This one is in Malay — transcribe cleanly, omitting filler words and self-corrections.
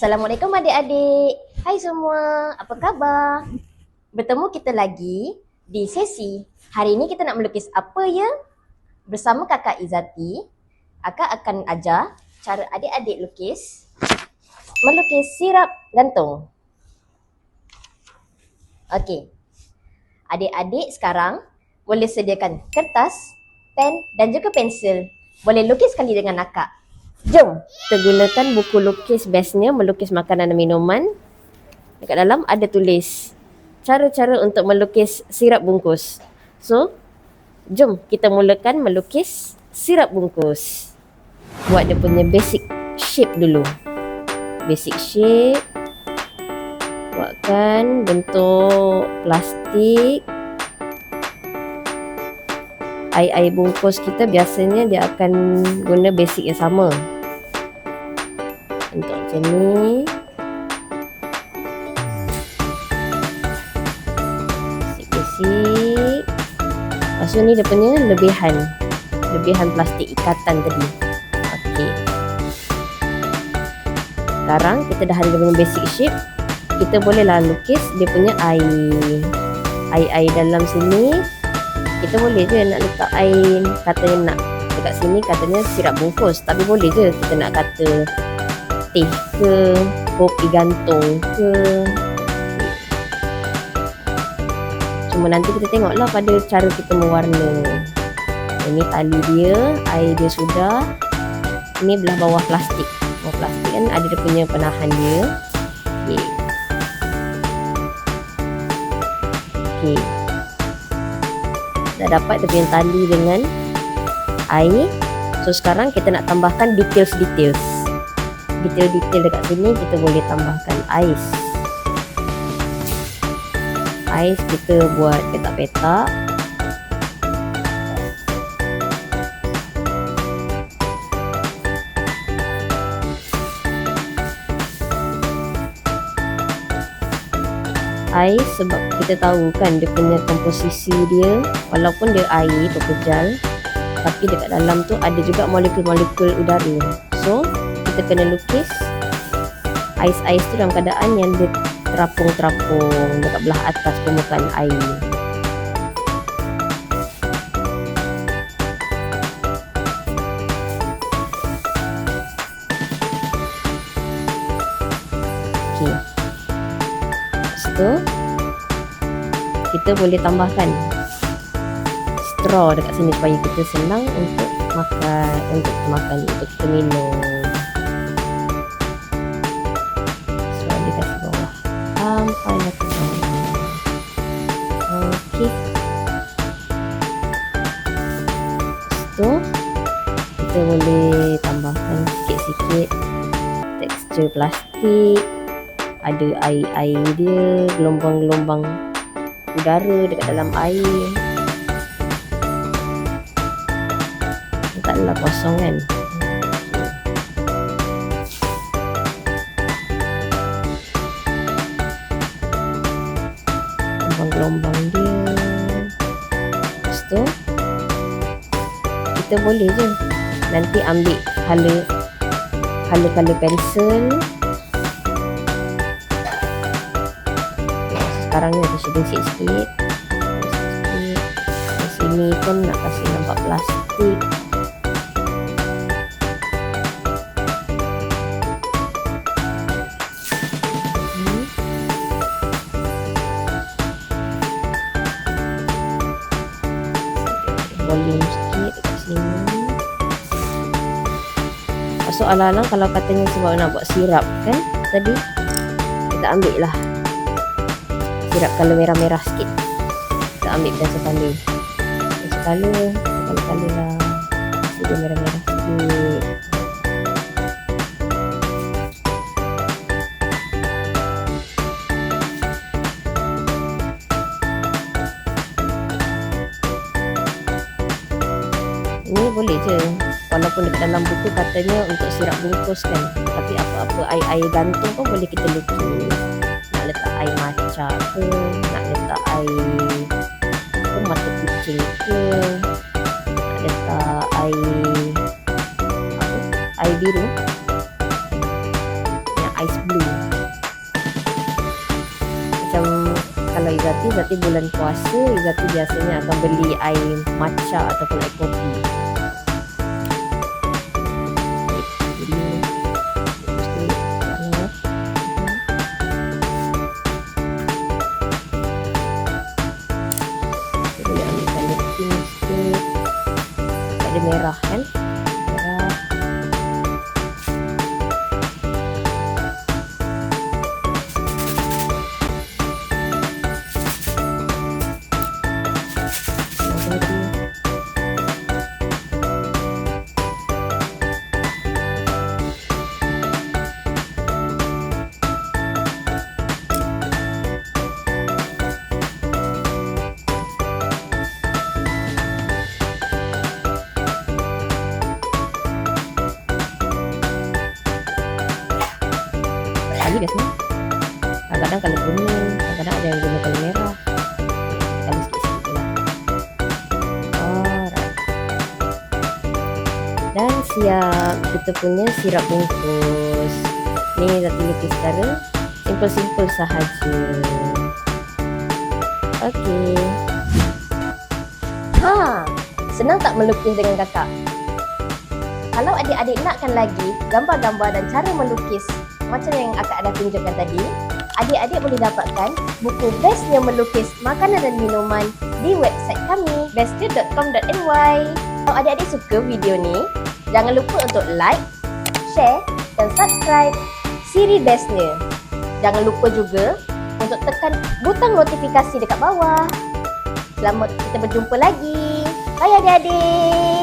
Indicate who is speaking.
Speaker 1: Assalamualaikum adik-adik. Hai semua, apa khabar? Bertemu kita lagi di sesi. Hari ini kita nak melukis apa ya? Bersama kakak Izzati, akak akan ajar cara adik-adik melukis sirap gantung. Okey. Adik-adik sekarang boleh sediakan kertas, pen dan juga pensel. Boleh lukis sekali dengan akak. Jom, kita gunakan buku lukis bestnya melukis makanan dan minuman. Dekat dalam ada tulis cara-cara untuk melukis sirap bungkus. So, jom kita mulakan melukis sirap bungkus. Buat dia punya basic shape dulu. Basic shape. Buatkan bentuk plastik. Air bungkus kita biasanya dia akan guna basic yang sama. Bentuk macam ni. Basic. Lepas tu ni dia punya lebihan plastik ikatan tadi. Okey. Sekarang kita dah ada dia punya basic shape. Kita bolehlah lukis dia punya air dalam sini. Kita boleh je nak letak air, katanya nak dekat sini katanya sirap bungkus, tapi boleh je kita nak kata teh ke, kopi gantung ke. Cuma nanti kita tengoklah pada cara kita mewarna. Ini tali dia, air dia sudah. Ini belah bawah plastik. Bawah plastik kan ada dia punya penahan dia. Okey. Okey. Dah dapat dia punya tali dengan air. So sekarang kita nak tambahkan detail-detail dekat sini. Kita boleh tambahkan ais. Ais kita buat petak-petak. Air sebab kita tahu kan dia punya komposisi dia, walaupun dia air pepejal, tapi dekat dalam tu ada juga molekul-molekul udara. So kita kena lukis ais-ais tu dalam keadaan yang dia terapung-terapung dekat belah atas permukaan air. Okey. Kita boleh tambahkan straw dekat sini supaya kita senang untuk makan, untuk kita minum. Straw dia kat bawah sampai nak ke bawah. Okey. Kita boleh tambahkan sikit-sikit tekstur plastik. Ada air dia, gelombang-gelombang udara dekat dalam air. Taklah kosong kan. Gelombang-gelombang dia. Lepas tu kita boleh je nanti ambil color pensel. Sekarang ni ada shading sikit. Di sini pun nak kasih nampak plastik. Volume sikit dekat sini. Masuk alang-alang kalau katanya sebab nak buat sirap kan tadi, kita ambil lah sirap color merah-merah sikit. Kita ambil pensel color lah, kasih dia merah-merah sikit. Ini boleh je, walaupun dekat dalam buku katanya untuk sirap bungkus kan, tapi apa-apa air gantung pun boleh kita lukis. Nak letak air matcha ke, nak letak air mata kucing ke, nak letak air biru, yang ais blue. Macam kalau Izzati bulan puasa, Izzati biasanya akan beli air matcha ataupun air kopi. Ada merah kan, merah. Lagi biasanya kadang-kadang kalau kuning, kadang-kadang ada yang guna kalau merah. Kita sikit-sikit lah. Alright. Dan siap kita punya sirap bungkus. Ni Izzati lukis secara simple-simple sahaja. Okey. Senang tak melukis dengan kakak? Kalau adik-adik nakkan lagi gambar-gambar dan cara melukis macam yang akak dah tunjukkan tadi, adik-adik boleh dapatkan buku Bestnya Melukis Makanan dan Minuman di website kami, bestnya.com.my. Kalau adik-adik suka video ni, jangan lupa untuk like, share dan subscribe siri Bestnya. Jangan lupa juga untuk tekan butang notifikasi dekat bawah. Selamat kita berjumpa lagi. Bye adik-adik.